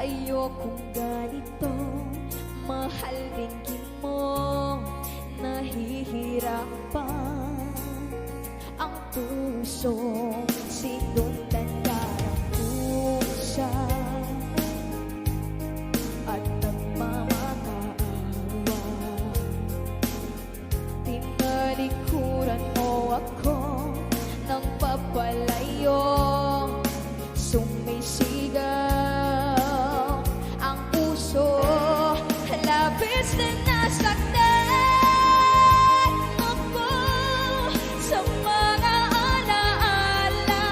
Ayokong ganito, mahal ringgin mo, nahihirapan ang pusong sinundan ka ng pusa at nagmamakaawa. Tinalikuran mo ako ng papalayo, sumisigaw ang puso, labis na nasaktan ako sa mga alaala.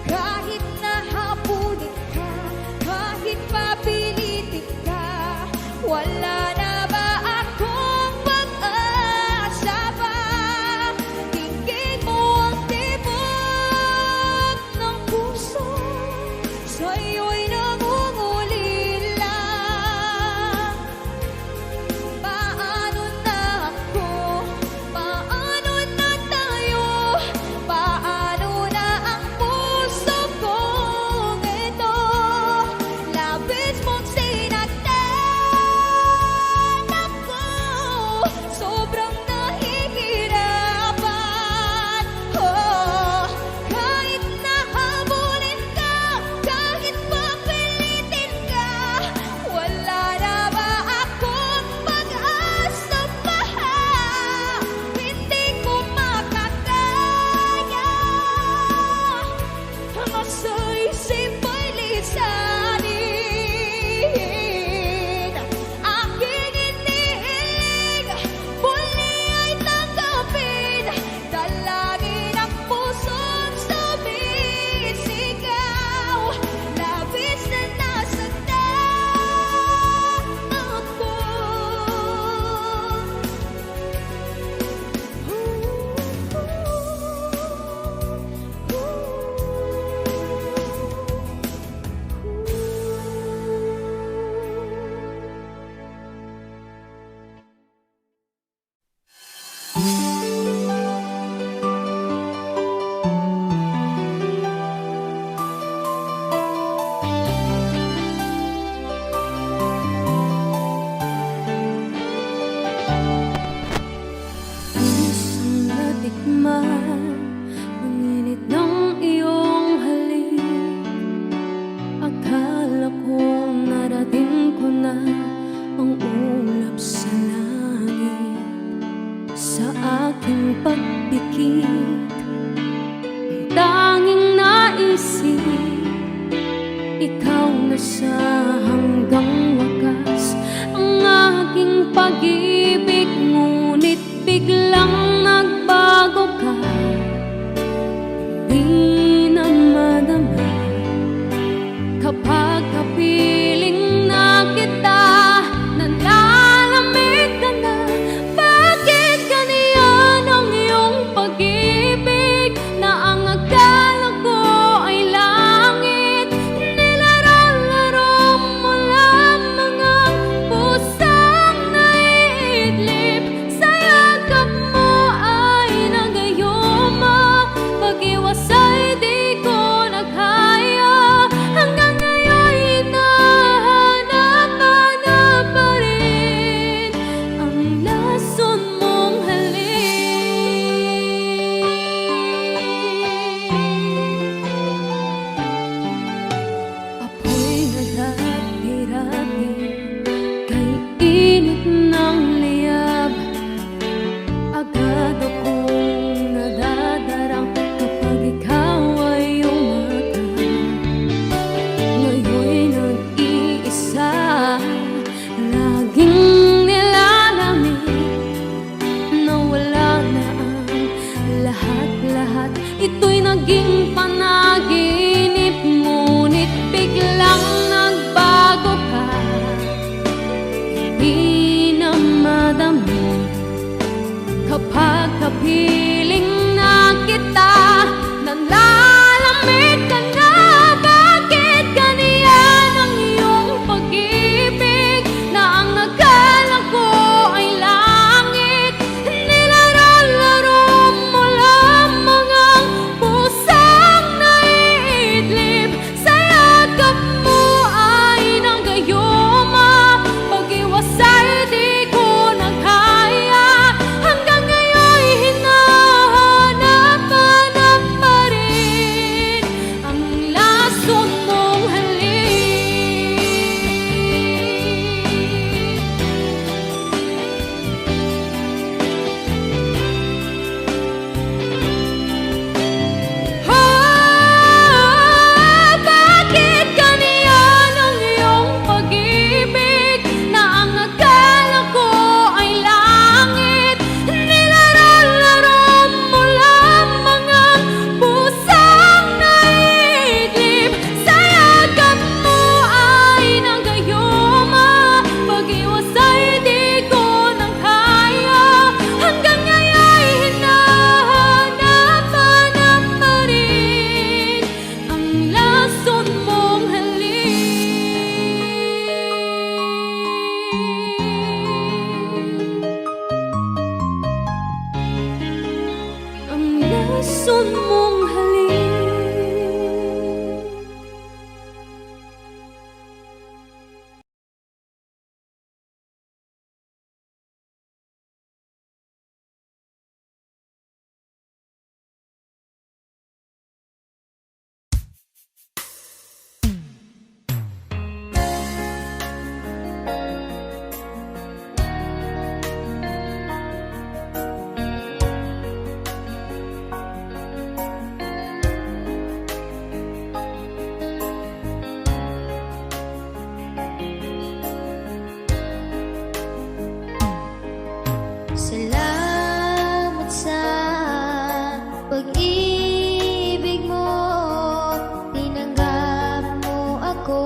Kahit nahabulin ka, kahit papilitin ka, wala na ba akong pag-asa pa? Tingin mo ang tibok ng puso, sa'yo'y nangungulila. Paano na ako? Paano na tayo? Paano na ang puso kong ito? Labis mong sinaktan ako, sobrang nahihirapan. Oh, kahit nahabulin ka, kahit papilitin ka, wala na ba akong pag-asa pa? Hindi ko makakaya ang sa isip ay lisanin. Aking inihiling, muli ay tanggapin, dalangin ang pusong sumisigaw. Labis na nasaktan ako. Isang natikman ang init ng iyong halik. Akala ko narating ko na ang ulap sa langit. Sa aking pagpikit, ang tanging naisip, ikaw na sa hanggang wakas. Ang aking pag-ibig, ngunit biglang nagbago ka. Di na madama kapag kapiling na kita, nalalamig ka na. Bakit ganyan ang iyong pag-ibig, na ang akala ko ay langit? Nilarang-laro mo lamang ang pusang naiidlip. Sa yakap mo ay nagayuma, pag-iwas ay di ko nakaya. Hanggang ngayon hinahanap-hanap pa rin ang lason mong halik. Apoy nagdadirabi kay init ng liyab. Agad akong nadadarang kapag ikaw ay umaga. Ngayon'y nag-iisa, laging nilalamig, nawala na ang lahat-lahat. Ito'y naging panaginip, ngunit biglang nagbago ka. Di na madama kapag kapiling na kita, nalalamig ka na. Bakit ganyan ang iyong pag-ibig, na ang akala ko ay langit? Nilarang-laro mo lamang ang pusang naiidlip. Sa yakap puson mong halik. Salamat sa pag-ibig mo, tinanggap mo ako.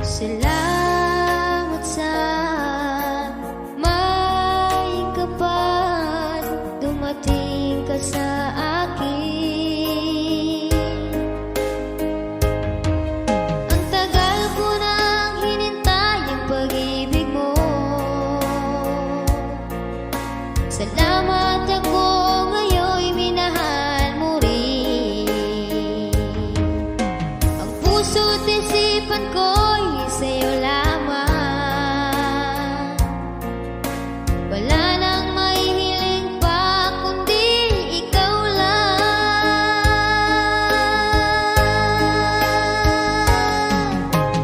Salamat sa may kapal, dumating ka sa akin. Ang tagal ko nang hinintay ang pag-ibig mo. Salamat ako ngayon'y minahal mo rin. Ang puso't isipan ko'y sa'yo lamang. Wala nang mahihiling pa kundi ikaw lang.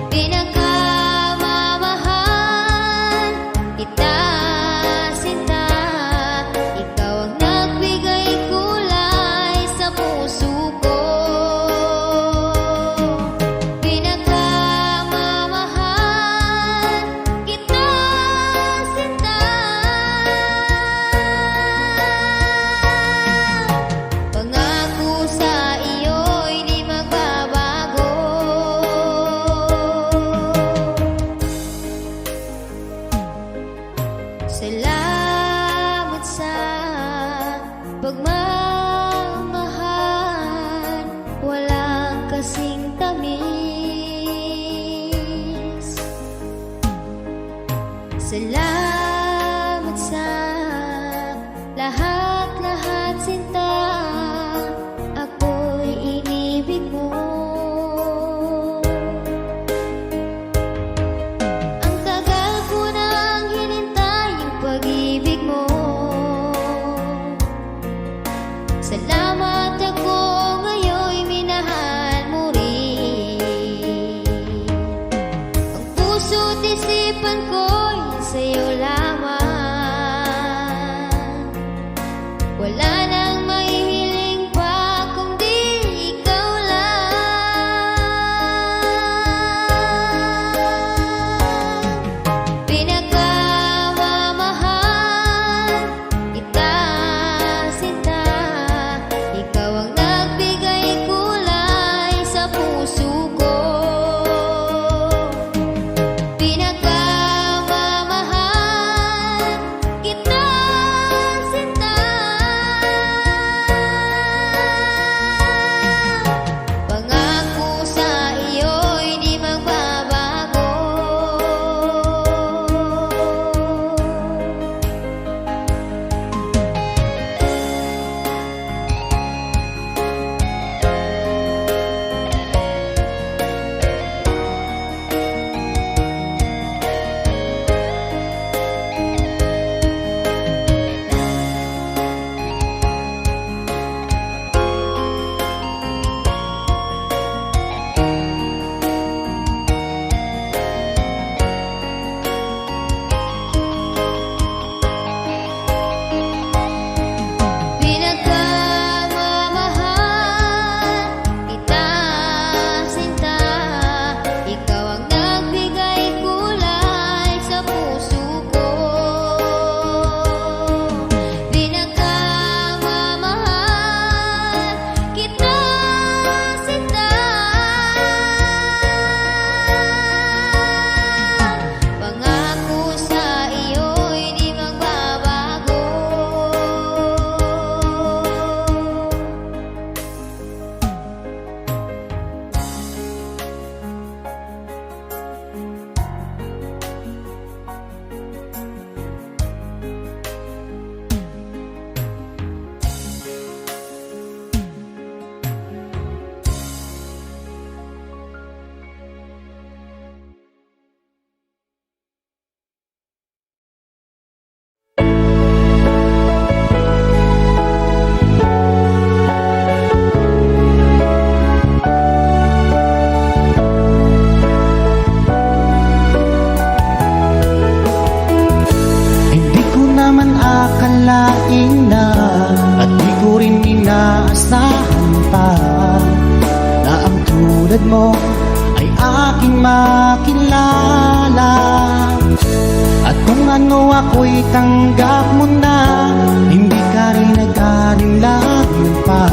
Pinakamamahal kita, sinta. Ikaw ang nagbigay kulay sa puso ko. Pinakamamahal ako'y tanggap mo na, hindi ka rin nag-alinlangan pa.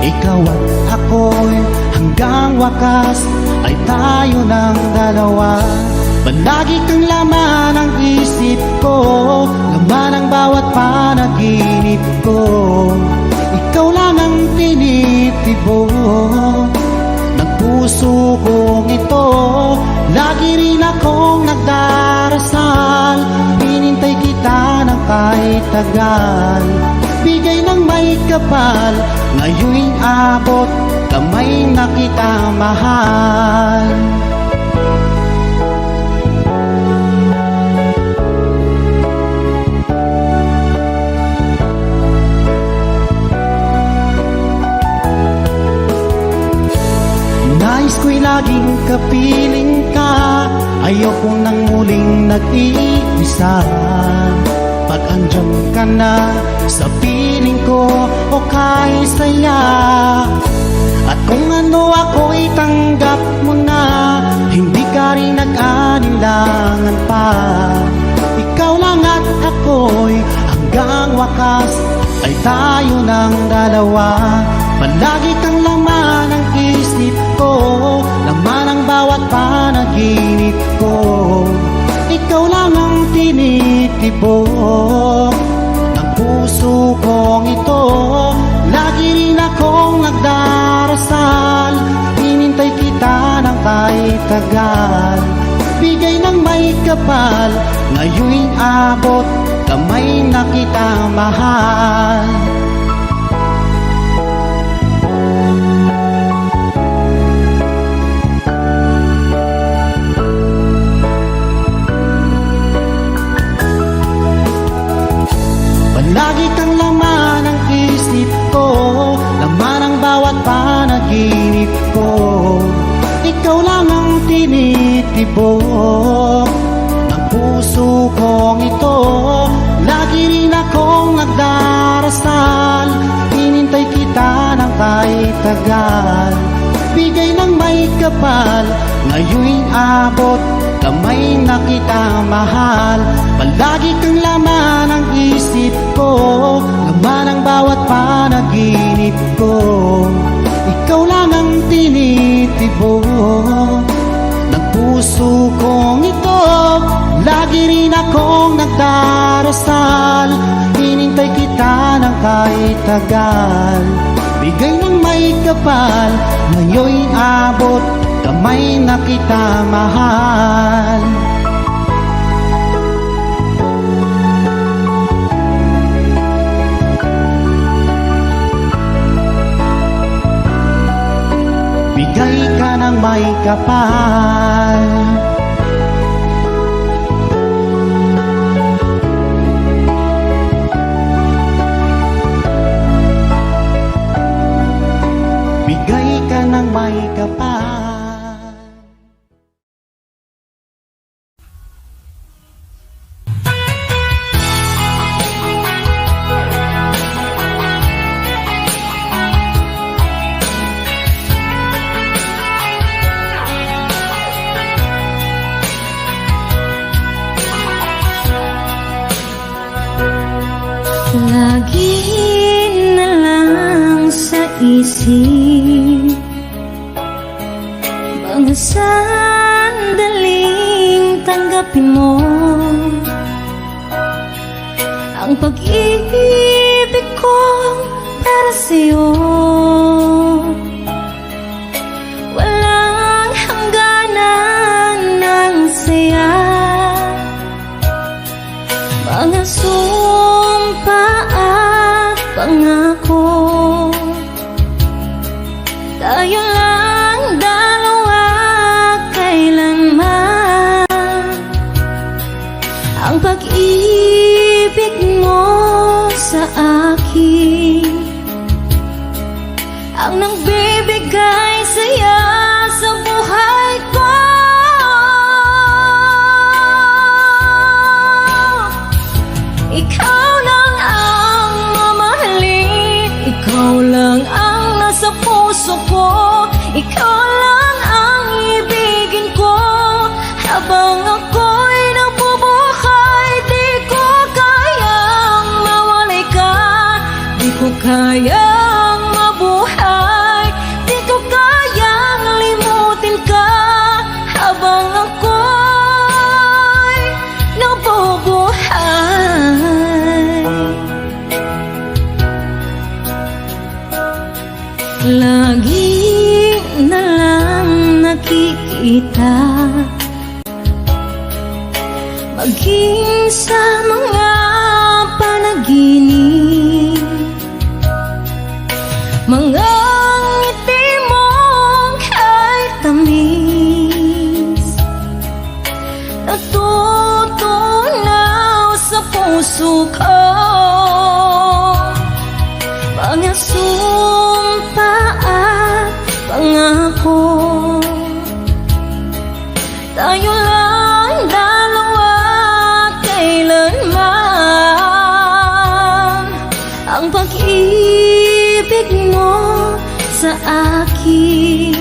Ikaw at ako'y hanggang wakas ay tayo ng dalawa. Palagi kang laman ng isip ko, laman ng bawat panaginip ko. Ikaw lang ang tinitibo ng puso kong ito. Lagi rin akong nagdarasal, hinintay kita ng kahit tagal. Bigay ng may kapal, ngayon'y abot, kamay na kita mahal. Nais ko'y laging kapiling ka, ayokong nang muling nag-iisa. Pag andyan ka na sa piling ko, o kay saya. At kung ano ako'y tanggap mo na, hindi ka rin nag-alinlangan pa. Ikaw lang at ako'y hanggang wakas ay tayo ng dalawa. Palagi kang laman ng isip ko, laman ang bawat panaginip ko. Ikaw lang ang tinitibo ng puso kong ito. Lagi rin akong nagdarasal, hinintay kita ng kahit tagal. Bigay ng may kapal, ngayon'y abot, kamay na kita mahal. Lagi kang laman ng isip ko, laman ang bawat panaginip ko. Ikaw lang ang tinitibo ng puso kong ito. Lagi rin akong nagdarasal, hinintay kita ng kahit tagal. Bigay ng may kapal, ngayon'y abot, kamay na kita mahal. Palagi kang laman ng isip ko, laman ang bawat panaginip ko. Ikaw lang ang tinitibo ng puso kong ito. Lagi rin akong nagdarasal, hinintay kita ng kahit tagal. Bigay ng may kapal, ngayon'y abot, kamay na kita mahal. Bigay ka ng may kapal. Bigay ka ng may kapal. Lagi na lang sa isip mga sandaling tanggapin mo ang pag-ibig ko para sa'yo. Walang hangganan ng saya, mga sumpa at pangako. Tayo lang dalawa kailanman. Ang pag-ibig mo sa akin ang nagbibigay saya sa buhay ko. Ikaw lang ang mamahalin, ikaw lang ang nasa puso ko, ikaw lang ang ibigin ko. Habang ako'y nabubuhay, di ko kayang mabuhay, di ko kayang limutin ka habang ako'y nabubuhay. Lagi na lang nakikita, maging sa mga panaginip, mga ngiti mong kay tamis, natutunaw sa puso ko. Mga sumpa at pangako, tayo lang dalawa kailanman. Ang pag-ibig mo sa akin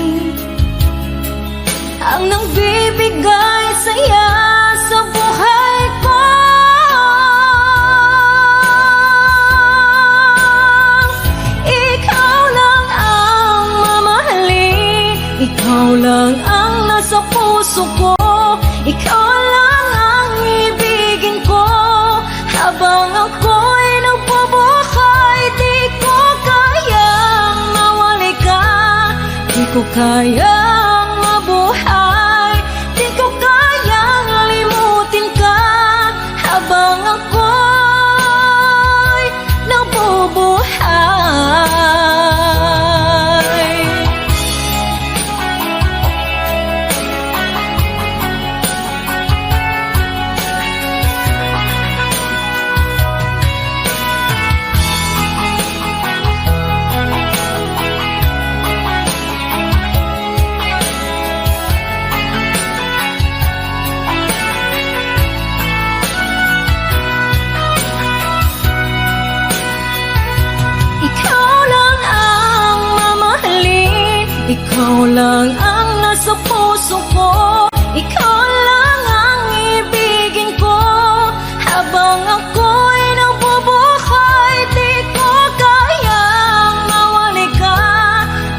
ang nagbibigay saya sa buhay ko. Ikaw lang ang mamahalin, ikaw lang ang nasa puso ko, ikaw lang ang ibigin ko habang ako'y nagbubuhay. Di ko kayang mawali ka, di ko kayang mabuhay, di ko kayang limutin ka habang ako'y nabubuhay. Ikaw lang ang mamahalin, ikaw lang ang nasa puso ko, ikaw lang ang ibigin ko habang ako'y nabubuhay. Di ko kayang mawali ka,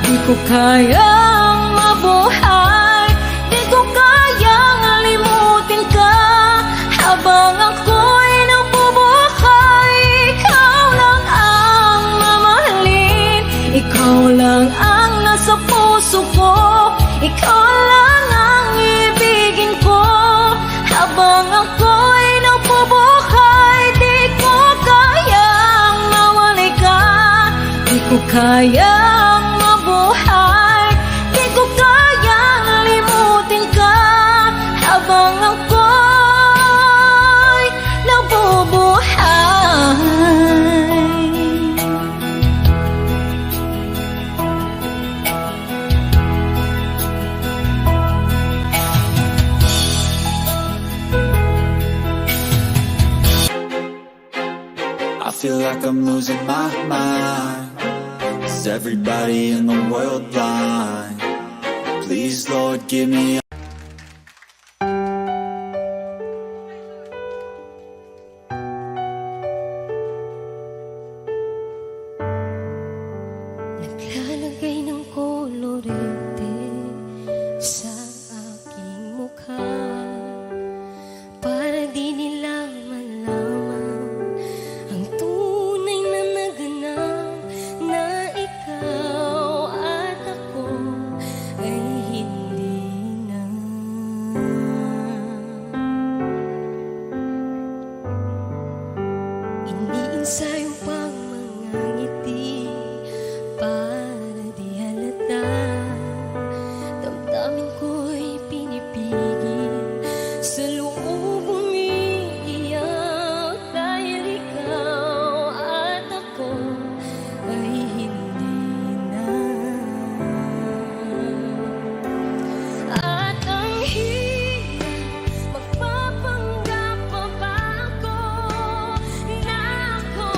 di ko kayang mabuhay, di ko kayang limutin ka habang ako'y nabubuhay. Ikaw lang ang mamahalin, ikaw lang ang nasa puso ko, ikaw lang ang ibigin ko habang ako'y nabubuhay. Di ko kayang mawali ka, di ko kayang mabuhay, di ko kayang limutin ka habang ako'y nabubuhay. I feel like I'm losing my mind. Is everybody in the world blind? Please, Lord, give me Naglalagay ng kolorete sa aking mukha para di nila malaman ang tunay na naganap, na ikaw at ako ay hindi na. Iniinsayo pang mga ngiti para di halata, damdamin ko'y pinipigil, sa loob umiiyak dahil ikaw at ako ay hindi na. At ang hirap, magpapanggap pa ba ako na ako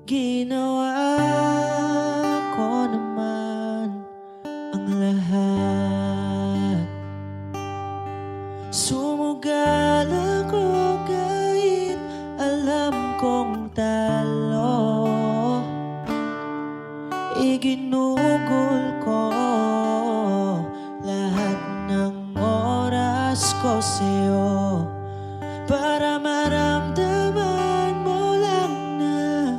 Ginawa ko naman ang lahat. Sumugal ako kahit alam kong talo. Iginugol ko lahat ng oras ko sa'yo para maramdaman mo lang na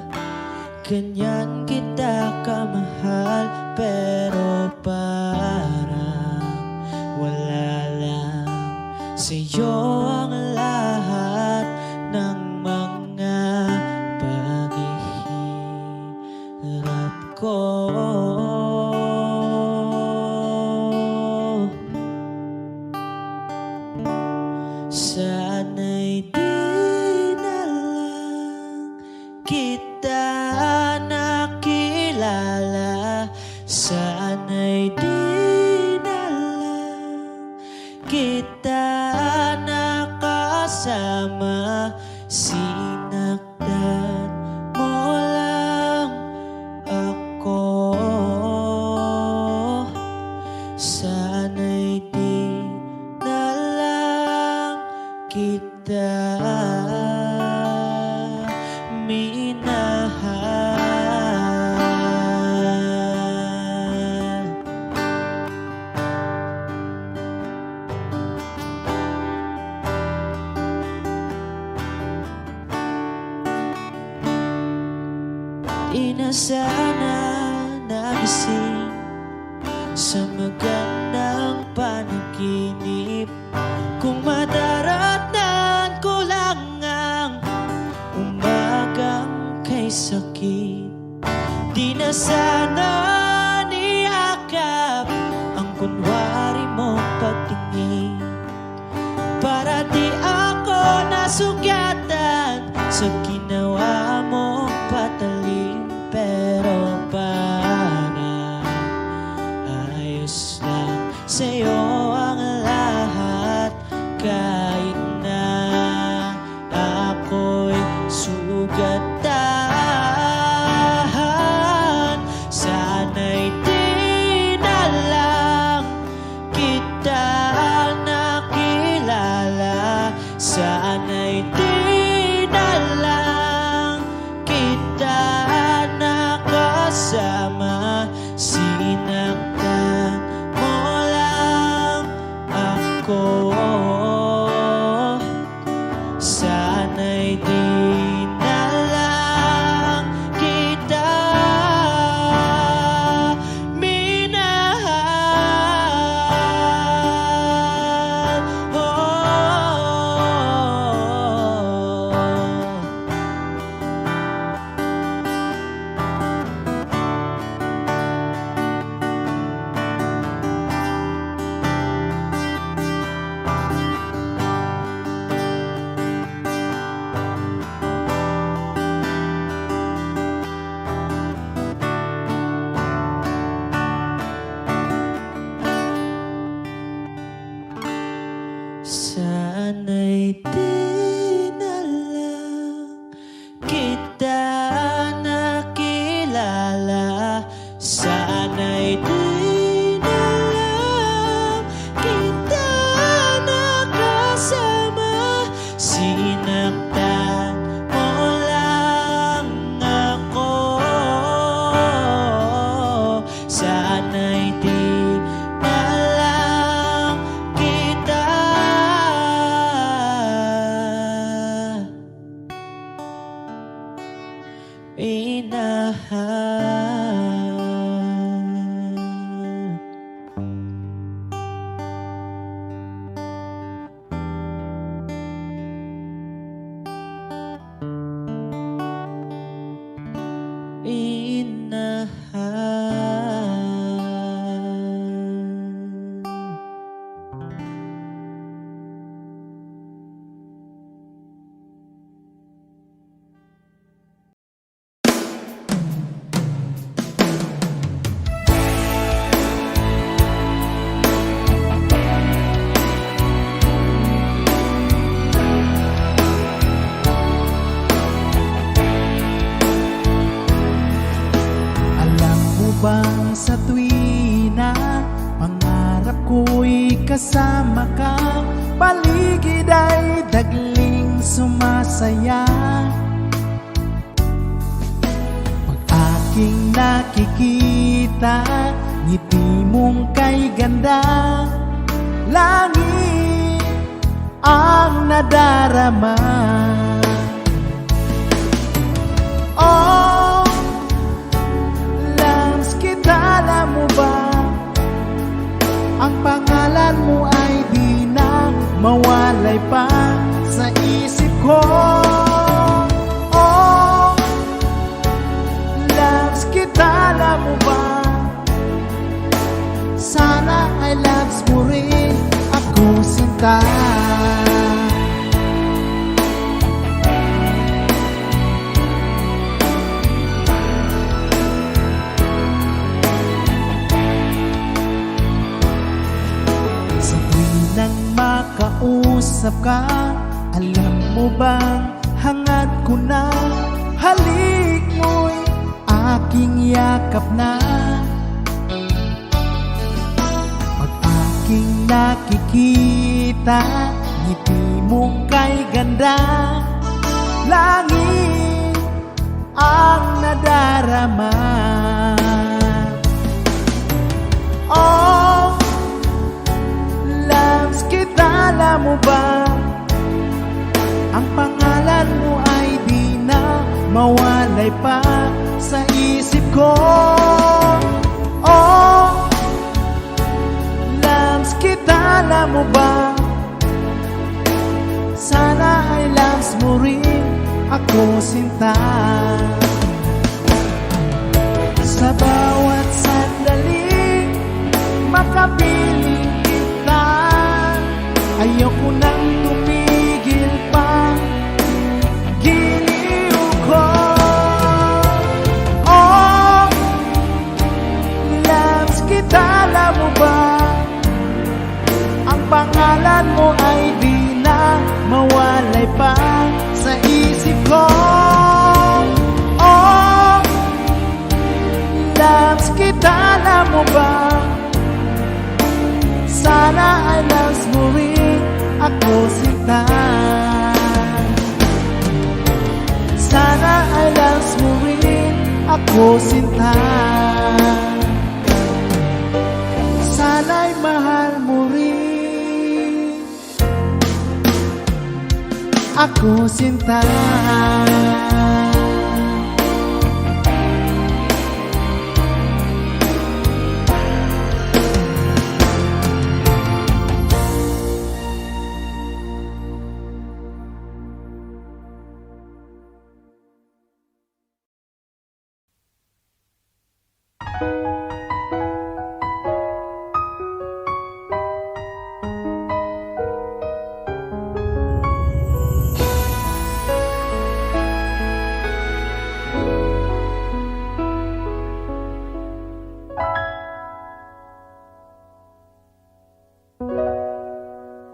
ganyan kita kamahal. Pero parang wala lang sa'yo ang lahat ng mga paghihirap ko. Sana'y di na lang kita nakilala. Sana'y di na lang kita nakasama. Sinaktan mo lang ako. Sana'y di na lang kita minahal. Di na sana nagising sa magandang panaginip kung madaratan ko lang ang umagang kay sakit. Di na sana niyakap ang kunwari mong pagtingin para di ako nasugatan sa ginawa mong patalim. Pero parang ayos lang sa'yo ang lahat kahit na ako'y sugatan. Sana'y di na lang kita nakilala. Sana'y di na lang kita nakasama. Sinaktan mo lang kasama ka, paligid ay dagling sumasaya. Pag aking nakikita, ngiti mong kay ganda, langit ang nadarama. Oh, Lams, kilala mo ba? Ang pangalan mo ay di na mawalay pa sa isip ko. Oh, Lams, kilala mo ba? Sana ay loves mo rin ako, sinta. Sa tuwing makausap ka, alam mo bang hangad ko na, halik mo'y aking yakap na. Aking nakikita, ngiti mong kay ganda, langit ang nadarama. Oh, Lams, kilala mo ba? Ang pangalan mo ay di na mawalay pa sa isip ko. Oh, kilala mo ba? Sana ay loves mo rin ako, sinta. Sa bawat sandali, makapiling kita, ayoko nang tumigil pa, giliw ko. Oh, loves, kilala mo ba? Ang pangalan mo ay di na mawalay pa sa isip ko. Oh, Lams, kilala mo ba? Sana ay loves mo rin ako, sinta. Sana ay loves mo rin ako, sinta. Sana'y mahal mo rin ako, sinta.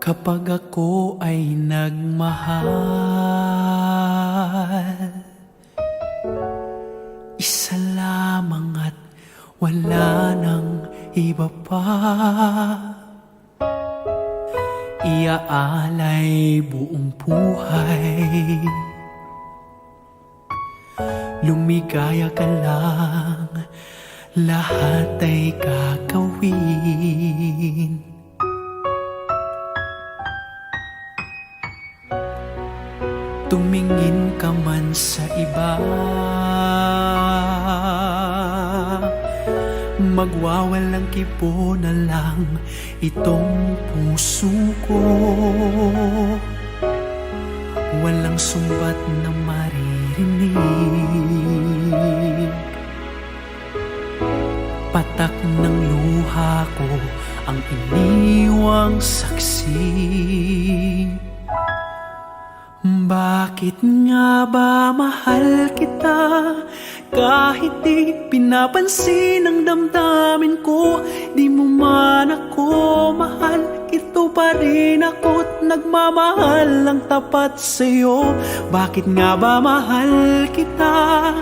Kapag ako ay nagmahal, isa lamang at wala nang iba pa. Iaalay buong buhay, lumigaya ka lang, lahat ay gagawin. Tumingin ka man sa iba, magwawalang kibo na lang itong puso ko. Walang sumbat na maririnig, patak ng luha ko ang iniwang saksi. Bakit nga ba mahal kita kahit di pinapansin ang damdamin ko? Di mo man ako mahal, ito pa rin ako't nagmamahal ng tapat sa'yo. Bakit nga ba mahal kita?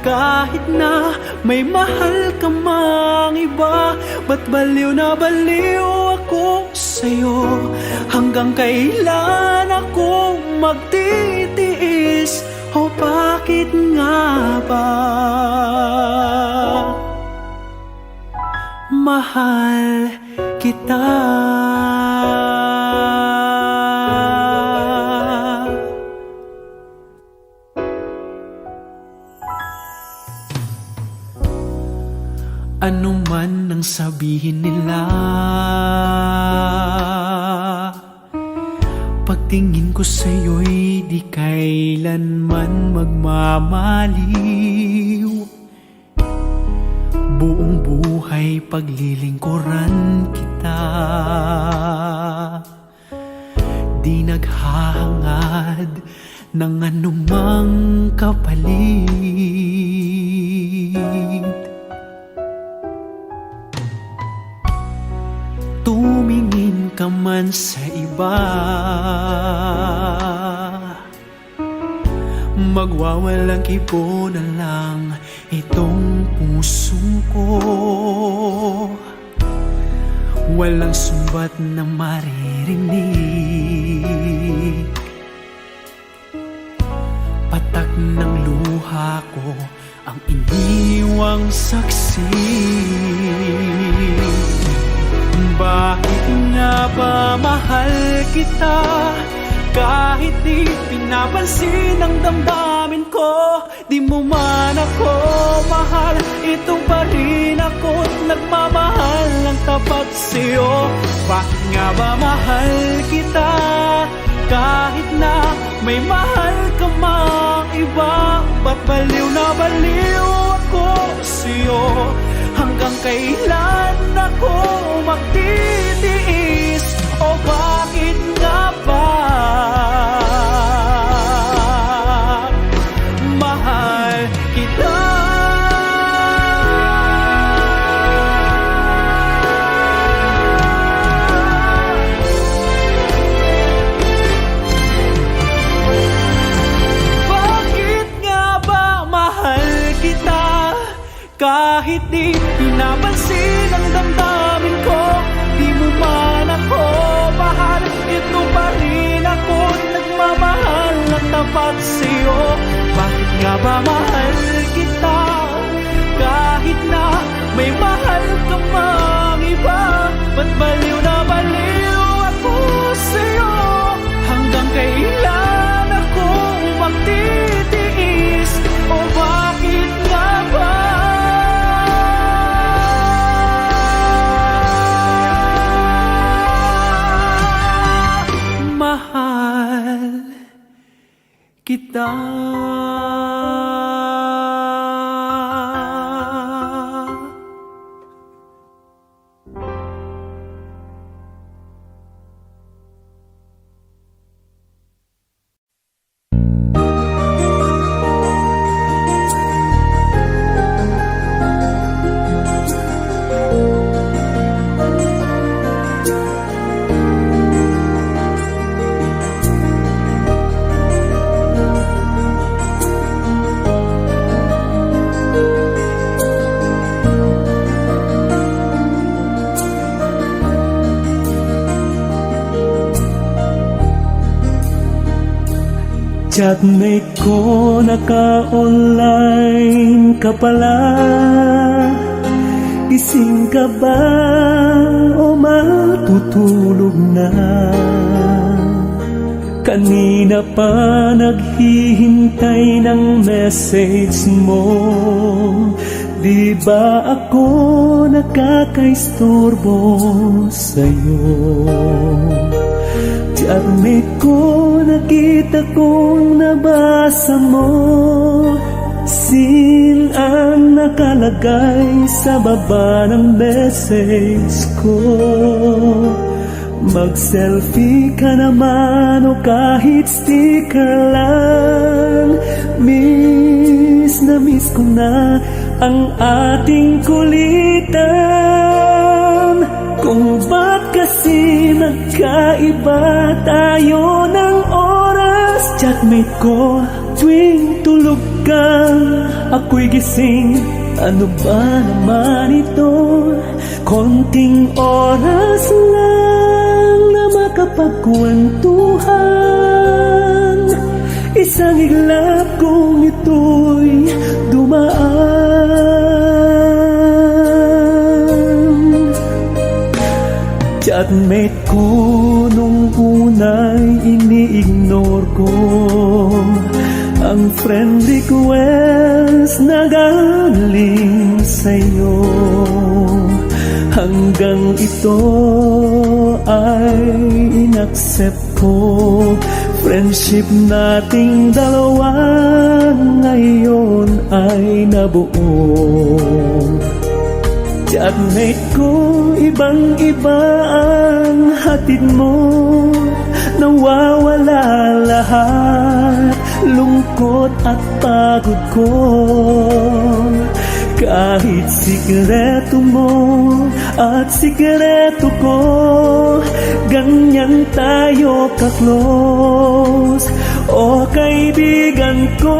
Kahit na may mahal ka mang iba, ba't baliw na baliw ako sa'yo? Hanggang kailan ako magtitiis? O bakit nga ba mahal kita? Ano man ang sabihin nila, pagtingin ko sa'yo'y di kailanman magmamaliw. Buong buhay paglilingkuran kita, di naghahangad ng anumang kapalit. Tumingin ka man sa iba, magwawalang kibo na lang itong puso ko. Walang sumbat na maririnig, patak ng luha ko ang iniwang saksi. Bakit nga ba mahal kita? Kahit di pinapansin ang damdamin ko, di mo man ako mahal, ito pa rin ako't nagmamahal ng tapat sa'yo. Bakit nga ba mahal kita? Kahit na may mahal ka mang iba, ba't baliw na baliw ako sa'yo? Hanggang kailan ako magtitiis? O bakit nga ba mahal kita? Bakit nga ba mahal kita? Kahit di pinapansin ang damdamin ko, di mo man ako mahal, ito pa rin ako't nagmamahal ng tapat sa'yo. Bakit nga ba mahal kita? Kahit na may mahal ka mang iba, ba't baliw na baliw ako sa'yo? Hanggang kailan ako magtitiis? O bakit nga ba mahal kita? Chatmate ko, naka-online ka pala. Gising ka ba o matutulog na? Kanina pa naghihintay ng message mo. Di ba ako nakakaistorbo sa'yo? Chatmate ko, nakita kong nabasa mo. Sin ang nakalagay sa baba ng message ko. Mag-selfie ka naman o kahit sticker lang. Miss na miss ko na ang ating kulitan. Kung ba't kasi magkaiba tayo ng oras? Chatmate ko, tuwing tulog ka, ako'y gising. Ano ba naman ito? Konting oras lang na makapagkwentuhan. Isang iglap kong ito'y dumaan. Chatmate ko nung una'y ini-ignore ko ang friend request na galing sa'yo. Hanggang ito ay inaccept ko. Friendship nating dalawa ngayon ay nabuo. Chatmate ko, ibang-iba ang hatid mo. Nawawala lahat, lungkot at pagod ko. Kahit sikreto mo at sikreto ko, ganyan tayo ka-close. O kaibigan ko,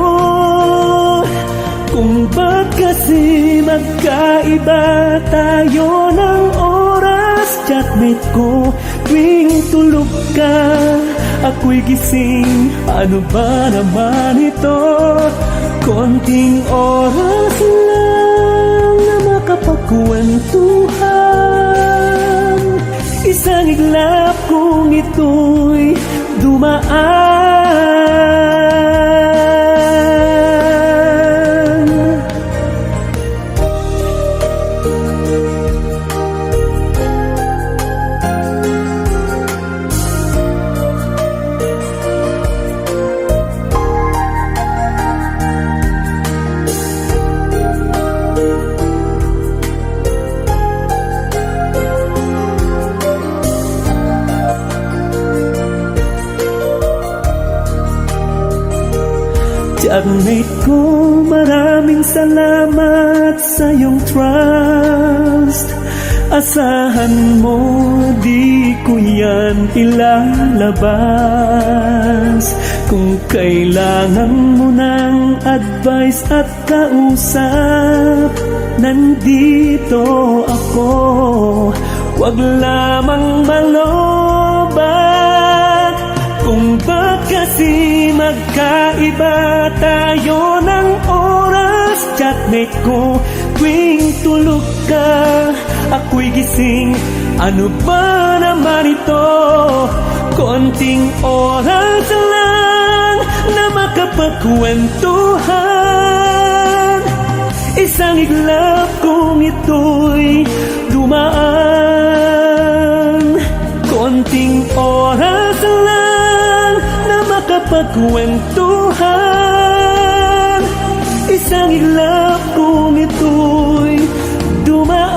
kung ba't kasi magkaiba tayo ng oras? Chatmate ko, tuwing tulog ka, ako'y gising. Ano ba naman ito? Konting oras lang na makapagkwentuhan. Isang iglap kong ito'y dumaan. Chatmate ko, maraming salamat sa iyong trust. Asahan mo, di ko yan ilalabas. Kung kailangan mo ng advice at kausap, nandito ako. Huwag lamang malobat. Kung ba't kasi magkaiba tayo ng oras? Chatmate ko, tuwing tulog ka, ako'y gising. Ano ba naman ito? Konting oras lang na makapagkwentuhan. Isang iglap kong ito'y dumaan. Konting oras lang na makapagkwentuhan. Isang iglap kong ito'y dumaan.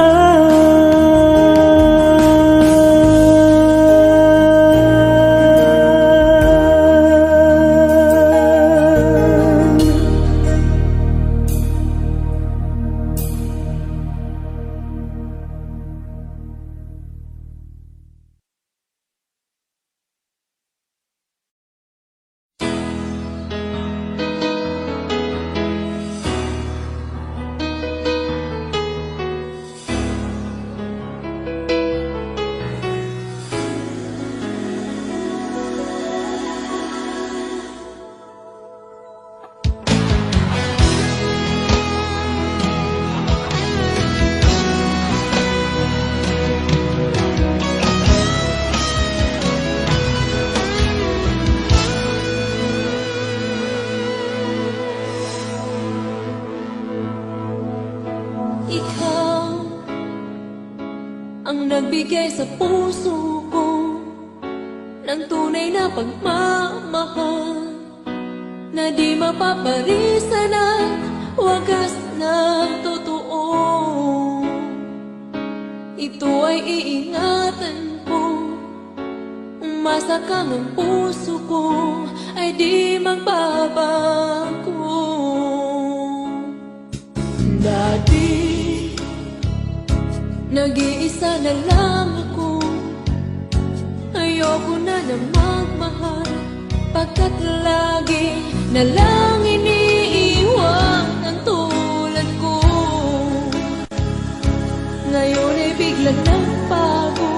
Ikaw ang nagbigay sa puso ko ng tunay na pagmamahal na di mapaparisan at wagas na totoo. Ito ay iingatan ko, umasa kang ang puso ko ay di magbabago. Dati nag-iisa na lang ako, Ayoko na na magmahal, pagkat lagi na lang iniiwan ang tulad ko. Ngayon ay biglang nagbago,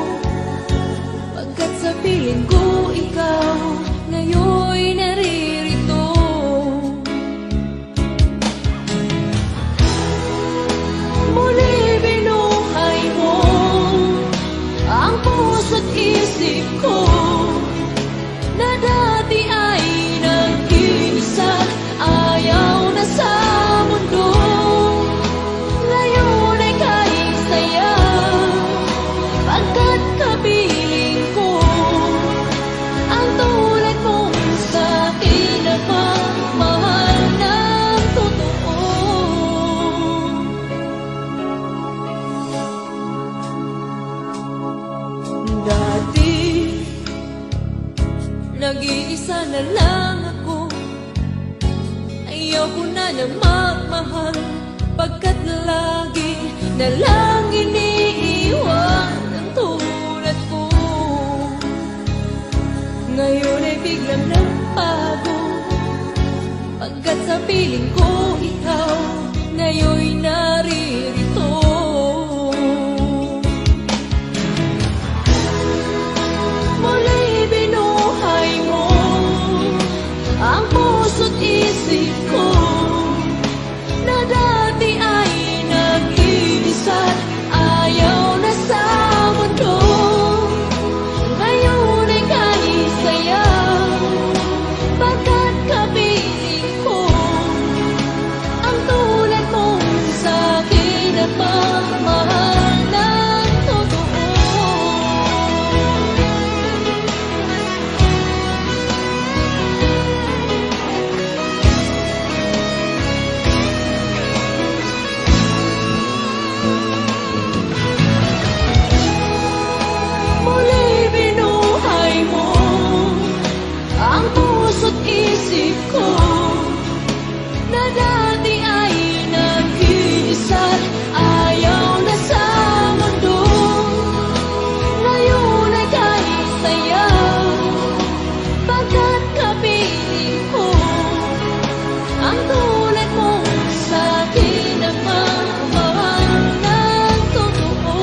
pagkat sa piling ko ikaw ngayon naririto. Muli binuhay mo ang puso't isip ko, na dati ay nag-iisa, ayaw na sa mundo. Ngayon ay kahit saya, pagkat kapiling ko ang tulad mong sa'kin na magmahal ng totoo. Dati nag-iisa na lang ako, ayoko na na magmahal, pagkat lagi na lang iniiwan ang tulad ko. Ngayon ay biglang nagbago, pagkat sa piling ko ikaw ngayon naririto. Muli binuhay mo ang puso't isip ko, na dati ay nag-iisa, ayaw na sa mundo. Ngayon ay kahit saya, pagkat kapiling ko ang tulad mong sa'kin at magmahal ng totoo. Muli binuhay mo ang puso't isip ko, na dati ay nag-iisa, ayaw na sa mundo. Ngayon ay kahit saya, pagkat kapiling ko ang tulad mong sa'kin na magmahal ng totoo.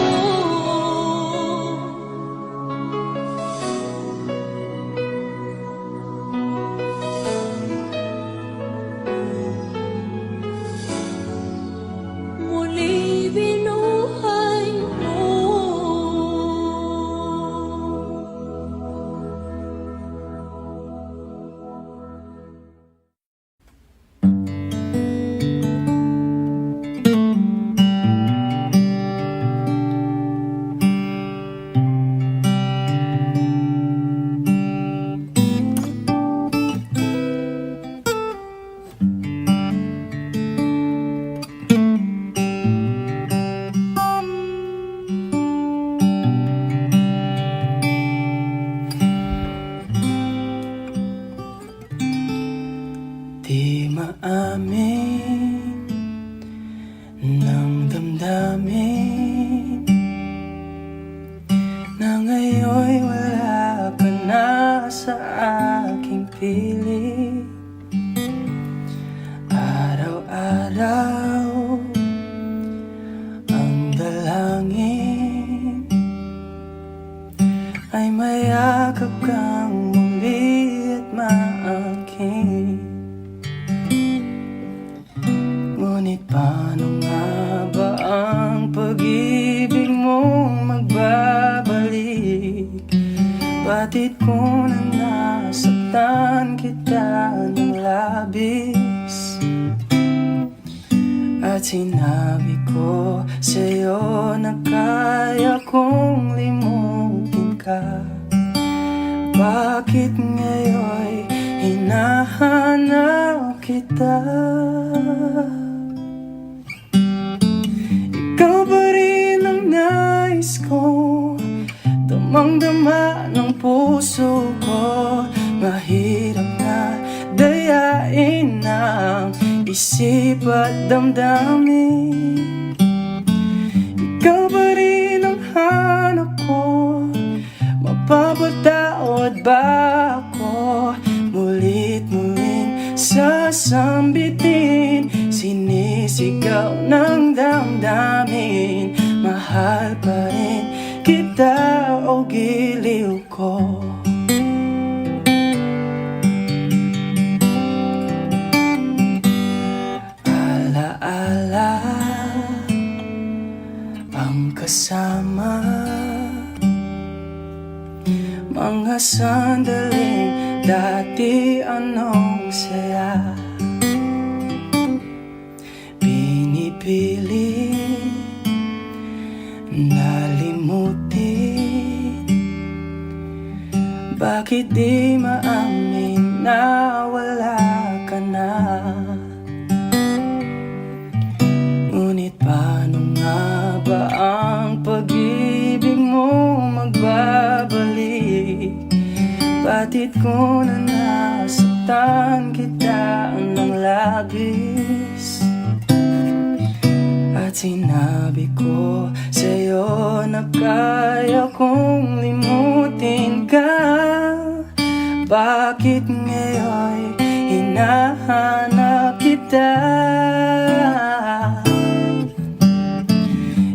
Muli binuhay mo. Di maamin ng damdamin na ngayon'y wala ka na sa aking piling. Araw-araw ang dalangin ay mayakap kang muli at maangkin. Ngunit paano nga ba ang pag-ibig mong magbabalik? Batid ko na nasaktan kita ng labis, at sinabi ko sa'yo na kaya kong limutin ka. Bakit ngayon'y hinahanap kita? Ikaw pa rin ang nais ko, damang-dama ng puso ko. Mahirap na dayain ang isip at damdamin. Ikaw pa rin ang hanap ko, mapapatao ba ako mulit-muling sasambitin? Sinisigaw ng damdamin, mahal pa rin kita o giliw ko. Alaala ang kasama, mga sandaling dati anong saya. Pinipili nalimutin, bakit di maamin na wala ka na? Ngunit paano nga ba ang pag-ibig mo magbabalik? Batid ko na nasaktan kita ng labis, at sinabi ko sa'yo na kaya kong limutin ka. Bakit ngayon hinahanap kita?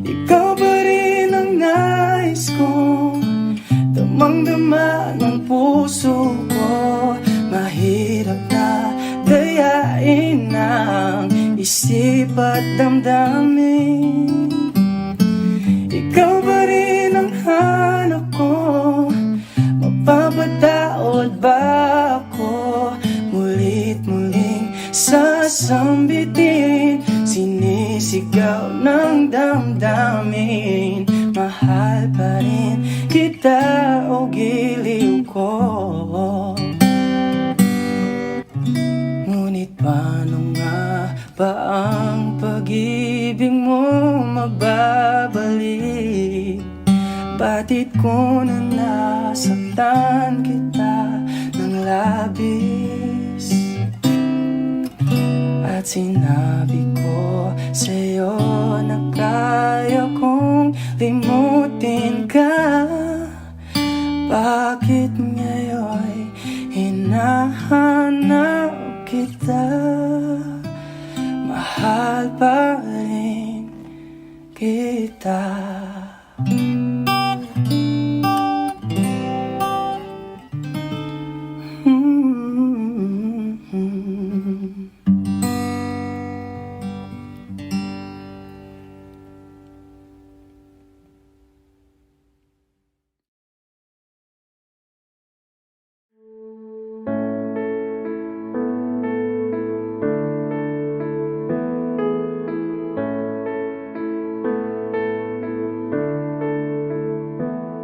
Ikaw ba rin ang nais ko, damang-dama ng puso ko. Mahirap na dayain ang isip at damdamin. Ikaw ba rin ang hanap ko, mapapatawad ba ako? Mulit-muling sasambitin, sinisigaw ng damdamin, mahal pa rin kita o giliw ko. Ngunit paano nga ba ang pag-ibig mo magbabalik? Batid ko na nasaktan kita ng labis, at sinabi ko sa'yo na kaya kong limutin ka. Bakit ngayon hinahanap kita? Mahal pa rin kita.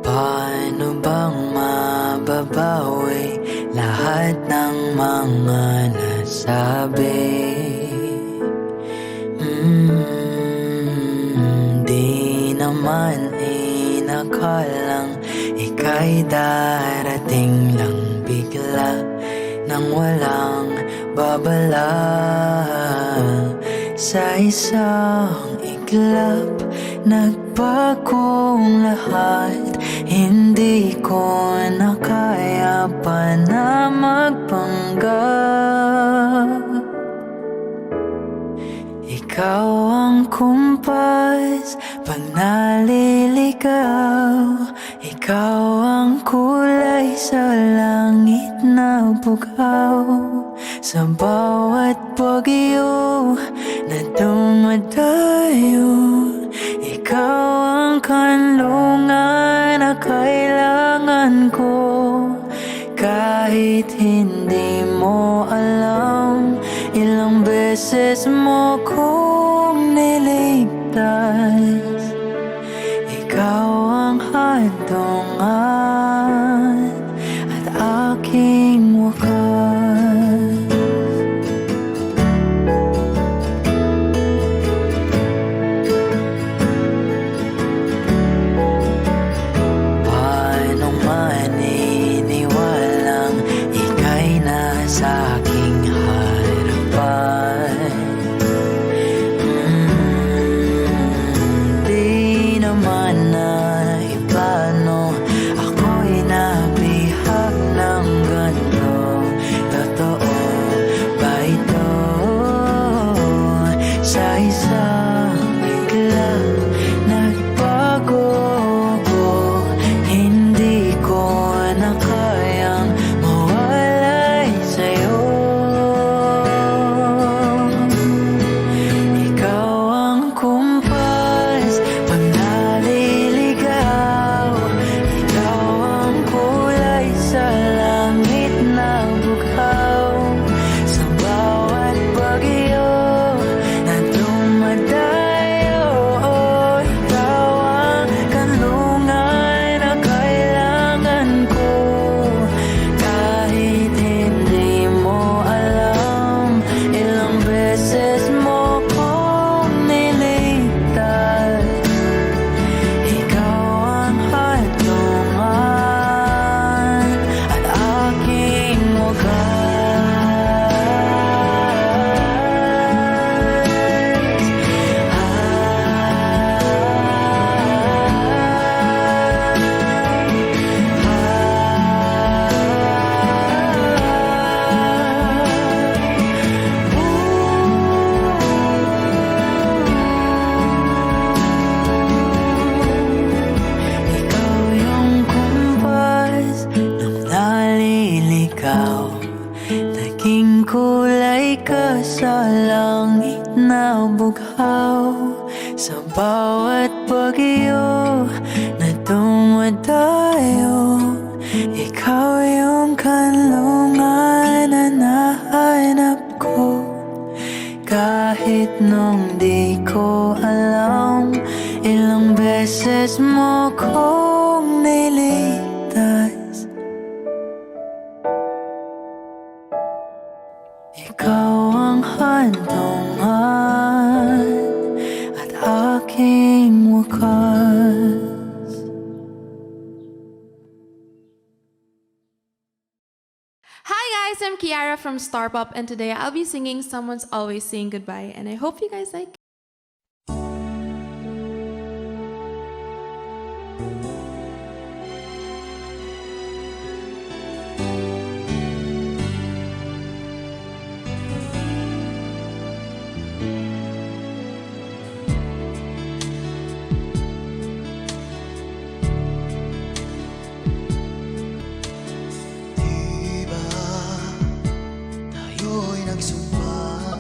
Paano bang mababawi lahat ng mga nasabi? Di naman inakalang ika'y darating lang bigla nang walang babala. Sa isang iglap nagpagong lahat, hindi ko na kaya pa na magpanggap. Ikaw ang kumpas pag naliligaw, ikaw ang kulay sa langit na bugaw. Sa bawat bagyo na dumadayo, ikaw ang kanlungan na kailangan ko. Kahit hindi mo alam, ilang beses mo kong niligtas. Ikaw ang hadungan at aking wakas. Paano maniniwalang ika'y nasa aking harapan? bawat bagyo na dumadayo, ikaw yung kanlungan na nahanap ko. Kahit nung di ko alam, ilang beses mo kong niligtas. Ikaw ang hantungan at aking wakas. Hi guys, I'm Kiara from Star Pop, and today I'll be singing Someone's Always Saying Goodbye, and I hope you guys like it. Tayo'y nagsumpaan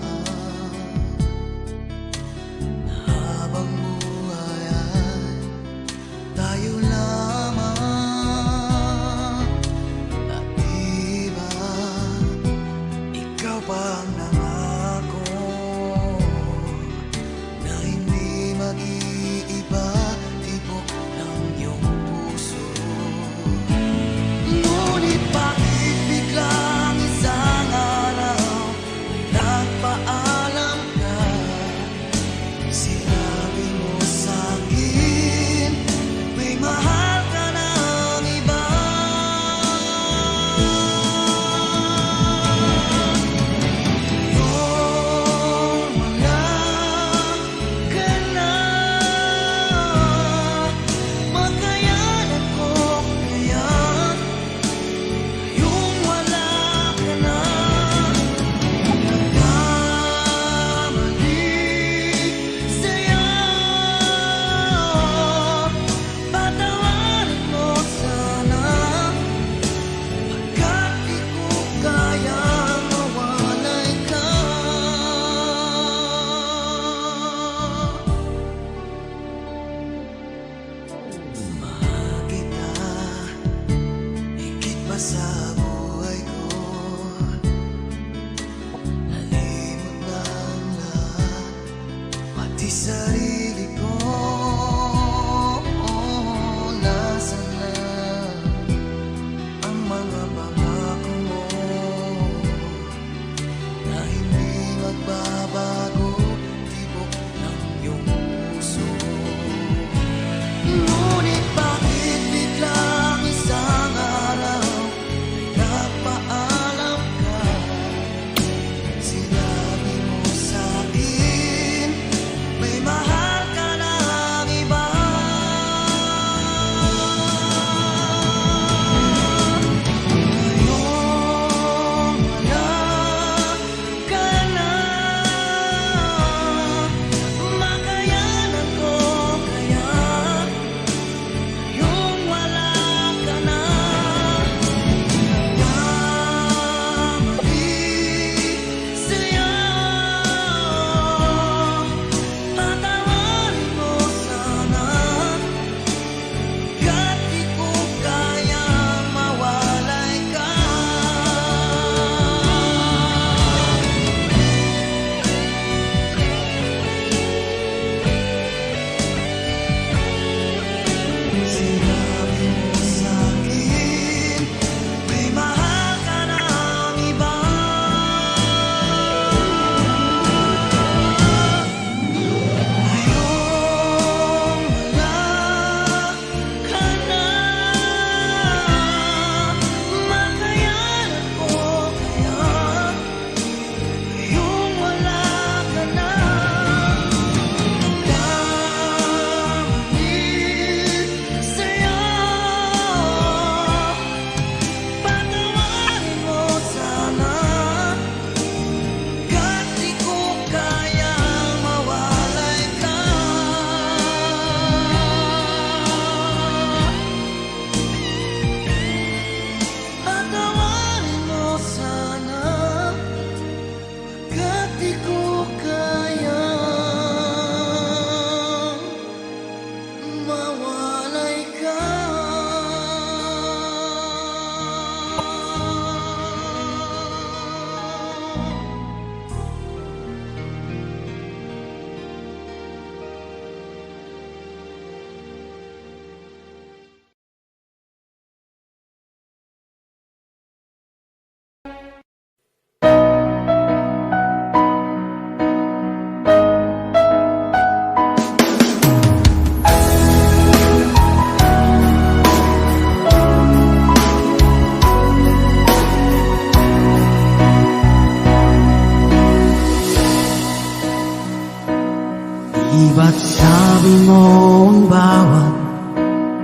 mo ang bawat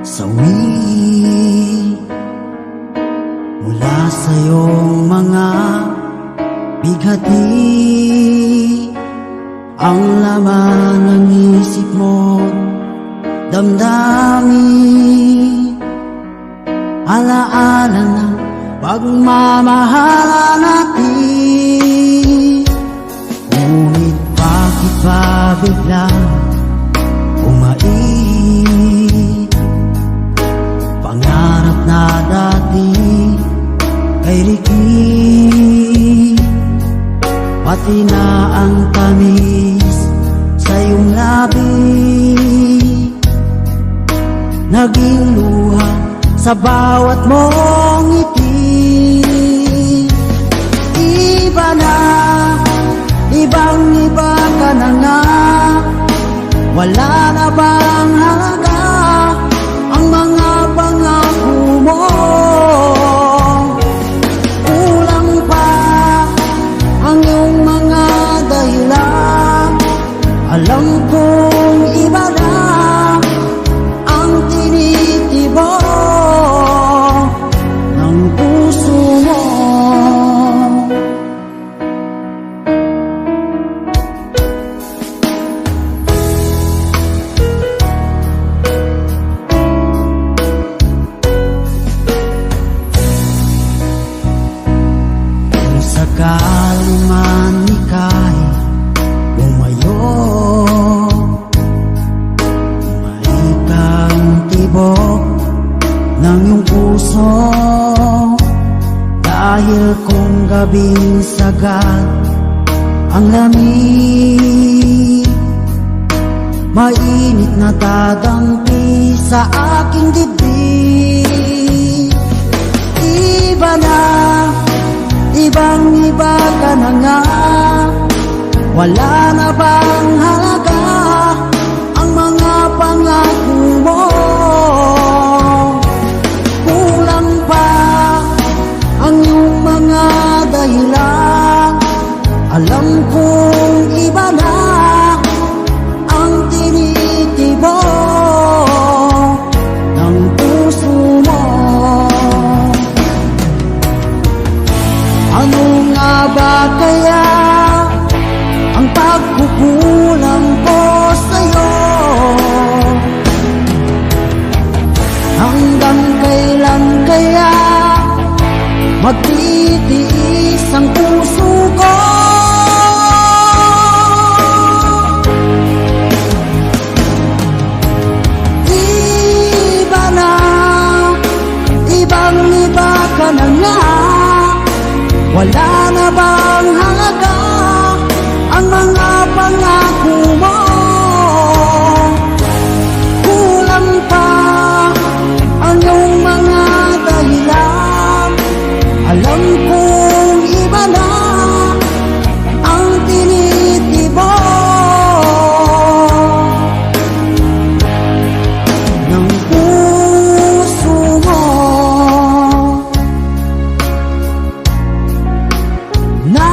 sawi mula sa iyong mga bighati. Ang laman ng isip mo, damdamin, alaala ng pagmamahala natin. Ngunit bakit ba biglang umait? Pangarap na dati kay Ricky, pati na ang tamis sa iyong labi, naging luha sa bawat mong ngiti. Iba na, ibang-iba ka na nga, wala na bang halaga ang mga pangako mo? Kulang pa ang iyong mga dahilan, alam kong iba na ang tinitibok ng puso mo. Kung sakali man ika'y lumayo, maikang tibok ng iyong puso, dahil kung gabing sagad ang lamig, mainit na dadampi sa aking dibdib. Iba na, ibang-iba ka na nga, wala na bang halaga ang mga pangako mo? Kulang pa ang iyong mga dahilan, alam kong iba na ang tinitibok ng puso mo. Ano nga ba kaya ang pagkukulang ko sa'yo? Hanggang kailan kaya magtitiis ang puso ko? Iba na, ibang-iba ka na nga, wala na bang halaga ang mga pangako mo? Kulang pa ang iyong mga dahilan, alam kong iba na ang tinitibok ng puso mo. Na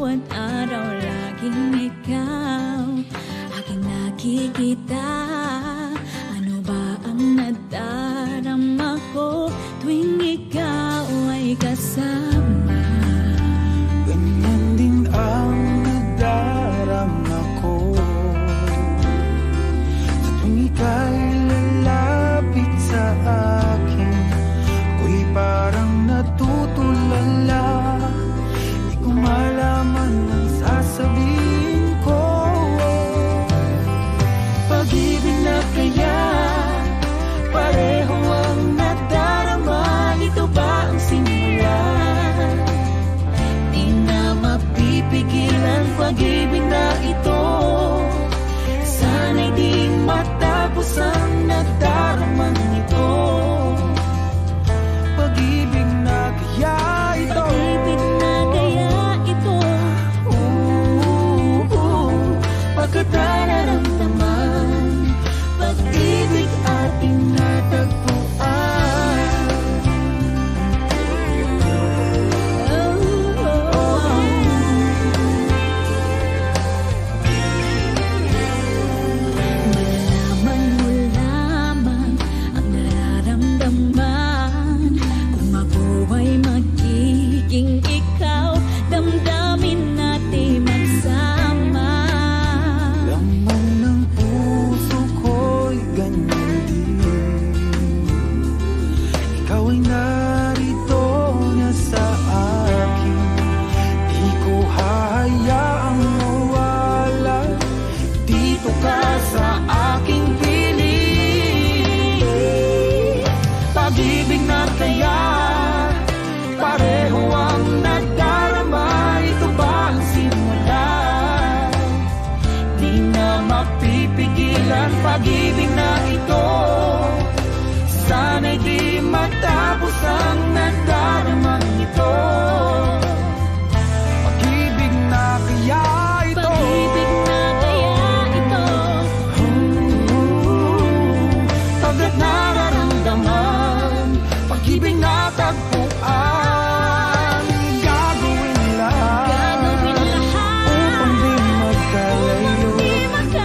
bawat araw laging ikaw aking nakikita. Ano ba ang nadarama ko tuwing ikaw ay kasama? Ganyan din ang nadarama ko sa tuwing ika'y lalapit sa akin. Ako'y parang natutulala, di ko malaman ang sasabihin ko. Pag-ibig na kaya pareho ang nadarama. Ito ba ang simula? Di na mapipigilan pag-ibig na ito. Sana'y di matapos ang nadaramang ito. Pag-ibig na kaya ito. Pag-ibig na kaya ito. Pagkat nararamdaman pag-ibig ating natagpuan. Malalaman mo lamang ang nararamdaman. Kung ako ay magiging ikaw, damdamin natin magsama. Laman ng puso ko'y ganyan din. Ikaw ay narito na sa akin. Di ko hahayaang mawala. Dito ka sa aking piling. Pag-ibig na kaya pareho ang nadarama. Ito ba ang simula? Di na mapipigilan pag-ibig na ito. Sana'y di matapos ang nadaramang ito. Pag-ibig na kaya ito. Pag-ibig na kaya ito. Pagkat nararamdaman pag-ibig na tagpuan. Gagawin lahat upang di magkalayo.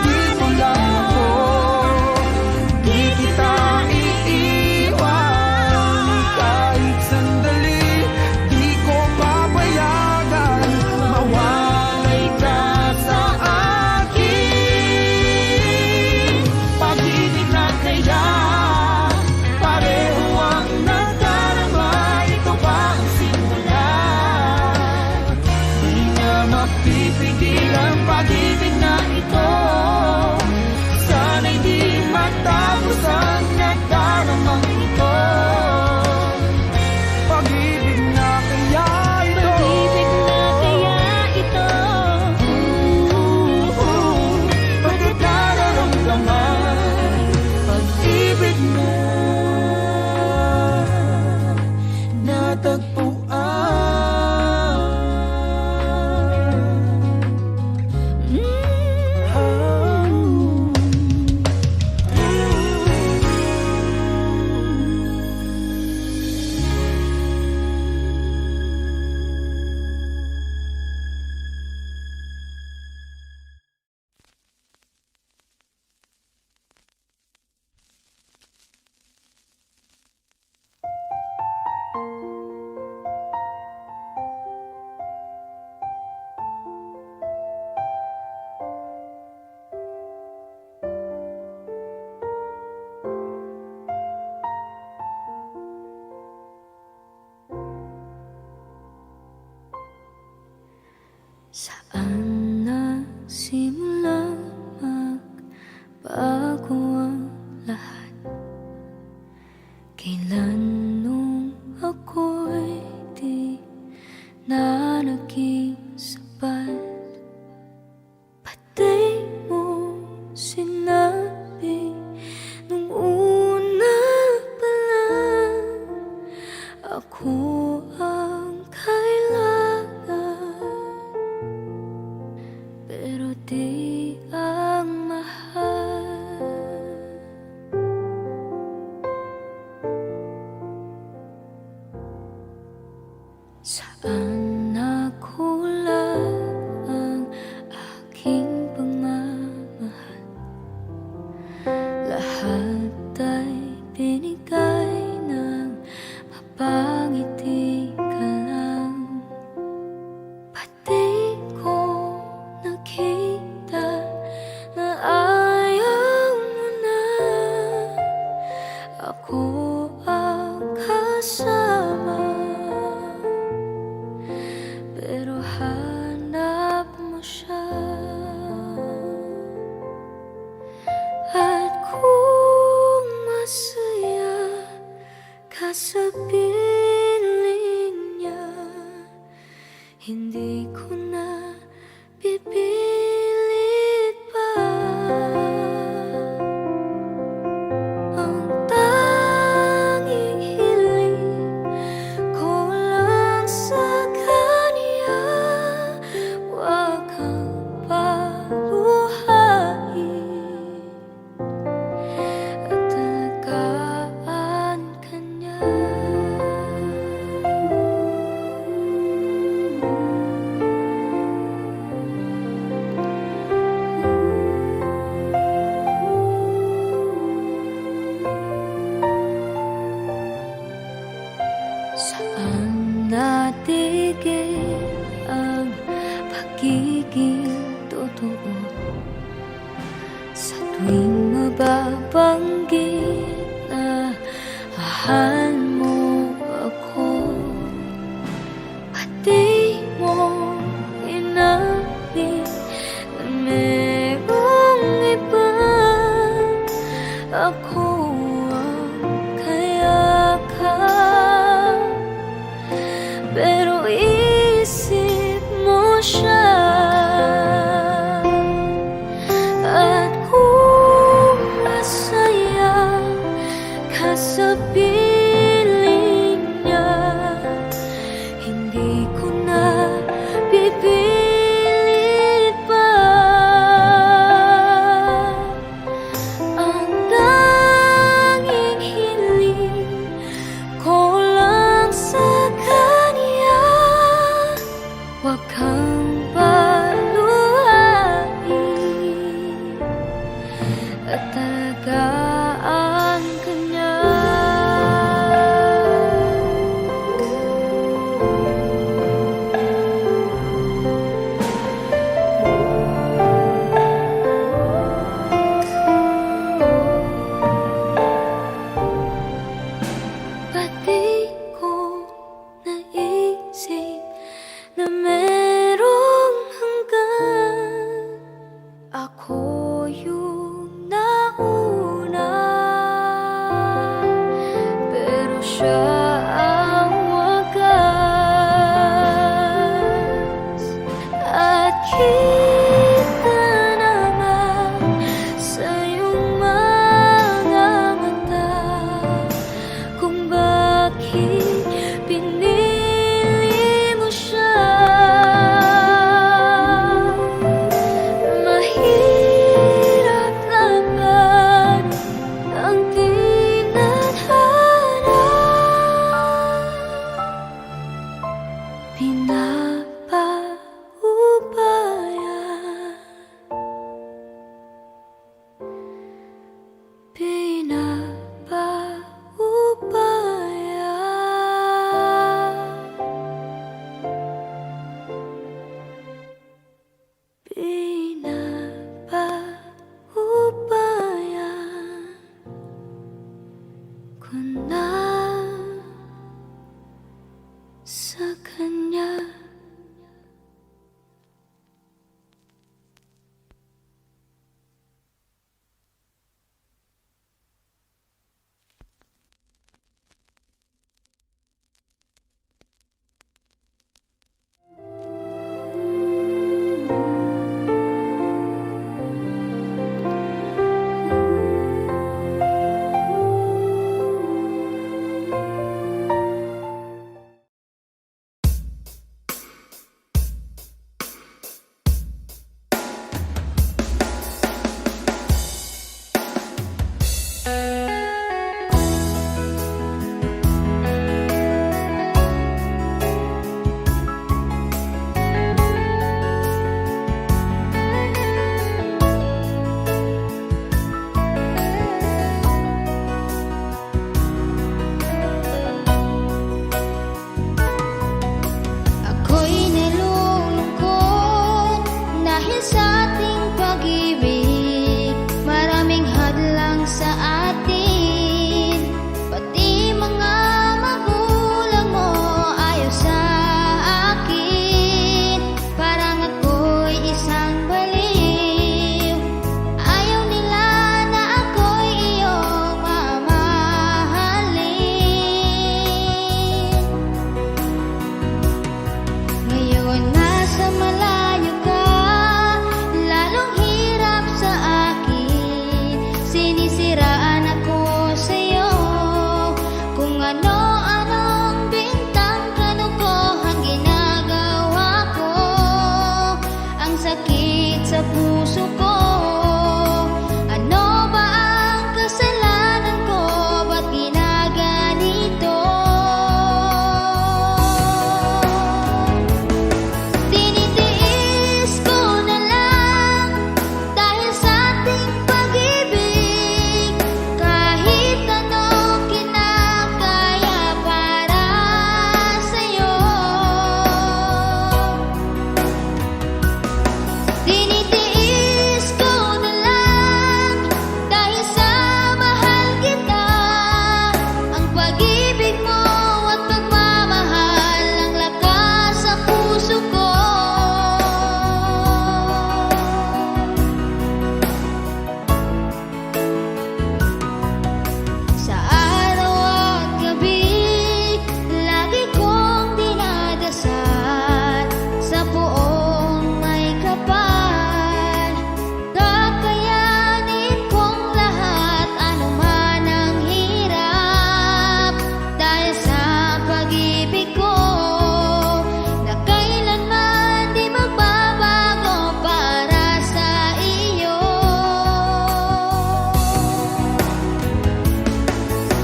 Di mo lang ako, di kita iiwan. Kahit sandali, di ko papayagan mawalay ka sa akin. Pag-ibig na kaya pareho ang nadarama. Ito ba ang simula? Di na mapipigilan pag-ibig na ito. Sana'y di matapos ang nadaramang ito. Pag-ibig na kaya ito. Pag-ibig na kaya ito. Pagkat nararamdaman pag-ibig na Saan nagsimula magbago ang lahat? Kailan nung ako'y di na naging sapat? Pati mo sinabi nung una pa lang ako ang kailangan. Pero di ang mahal. Saan nakulang At di ko nakita na ayaw mo na ako ang kasama. Pero hanap mo siya. At kung masaya ka sa piling niya, hindi ko na pipilit pa. Ang tanging hiling ko lang sa kanya, wag kang paluhain at alagaan ka niya. Saan natigil ang pagiging totoo? Sa tuwing mababanggit na mahal mo ako, pati mo inamin na merong iba. Ako ang kayakap, pero isip mo siya. At kung masaya ka sa piling sakit sa puso ko. Ano ba ang kasalanan ko? Ba't ginaganito? Tinitiis ko na lang dahil sa ating pag-ibig. Kahit anong kinakaya para sa'yo. Tinitiis ko na lang dahil sa mahal kita. Ang pag-ibig mo at pagmamahal ang lakas sa puso ko. Sa araw at gabi, lagi kong dinadasal sa poong may kapal. Kakayanin kong lahat, anuman ang hirap, dahil sa pag-ibig ko na kailanman di magbabago para sa iyo.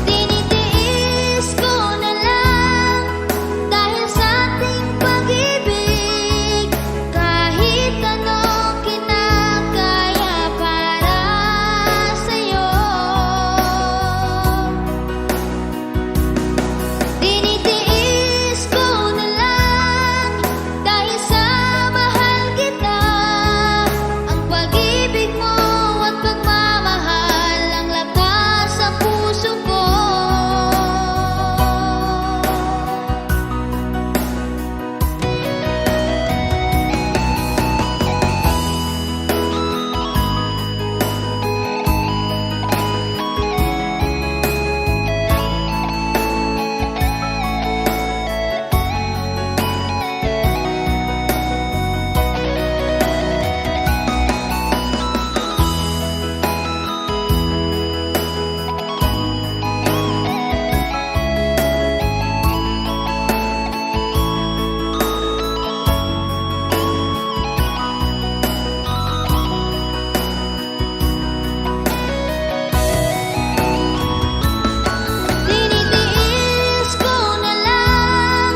Tinitiis ko na lang dahil sa ating pag-ibig. Kahit anong kinakaya para sa'yo. Tinitiis ko na lang dahil sa mahal kita. Ang pag-ibig mo at pagmamahal ang lakas sa puso ko. Tinitiis ko na lang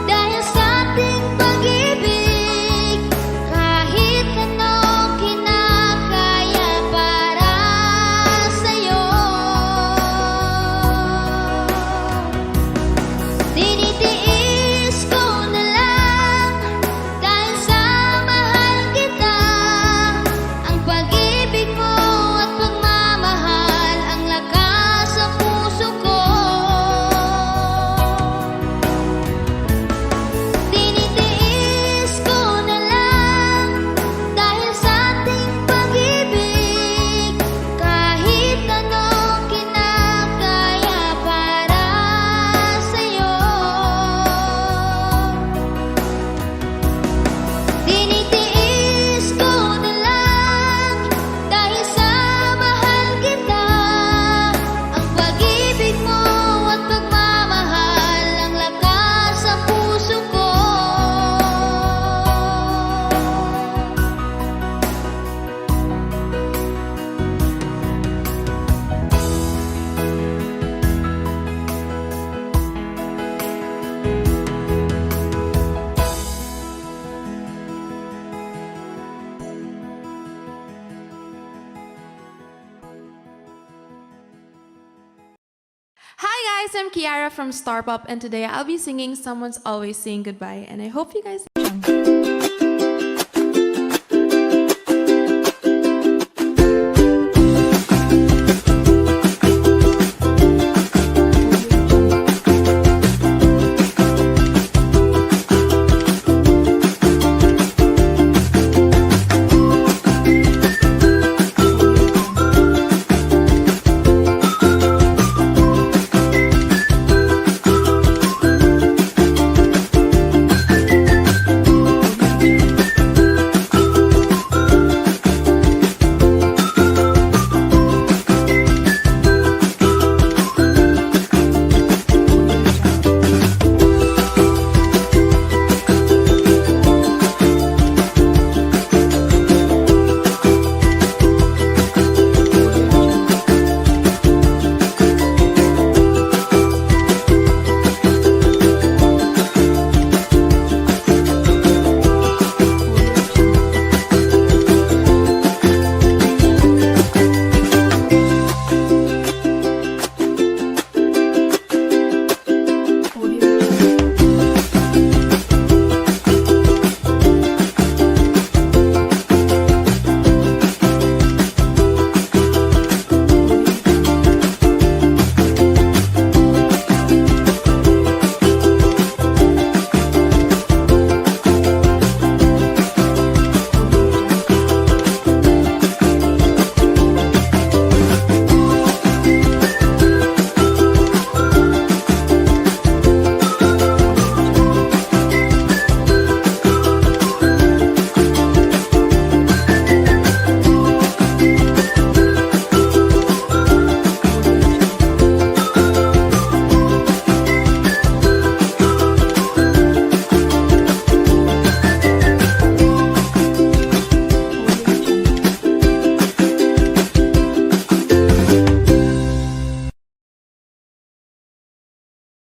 dahil sa ating pag-ibig. Kahit anong kinakaya para sa'yo. Tinitiis ko na lang dahil sa mahal kita. Ang pag-ibig mo at pagmamahal ang lakas sa puso ko. Tinitiis ko na lang dahil sa ating pag-ibig. Kahit anong kinakaya para sa'yo. Tinitiis ko na lang dahil sa mahal kita. Ang pag-ibig mo at pagmamahal ang lakas sa puso ko. Hi guys, I'm Kiara from Star Pop, and today I'll be singing Someone's Always Saying Goodbye, and I hope you guys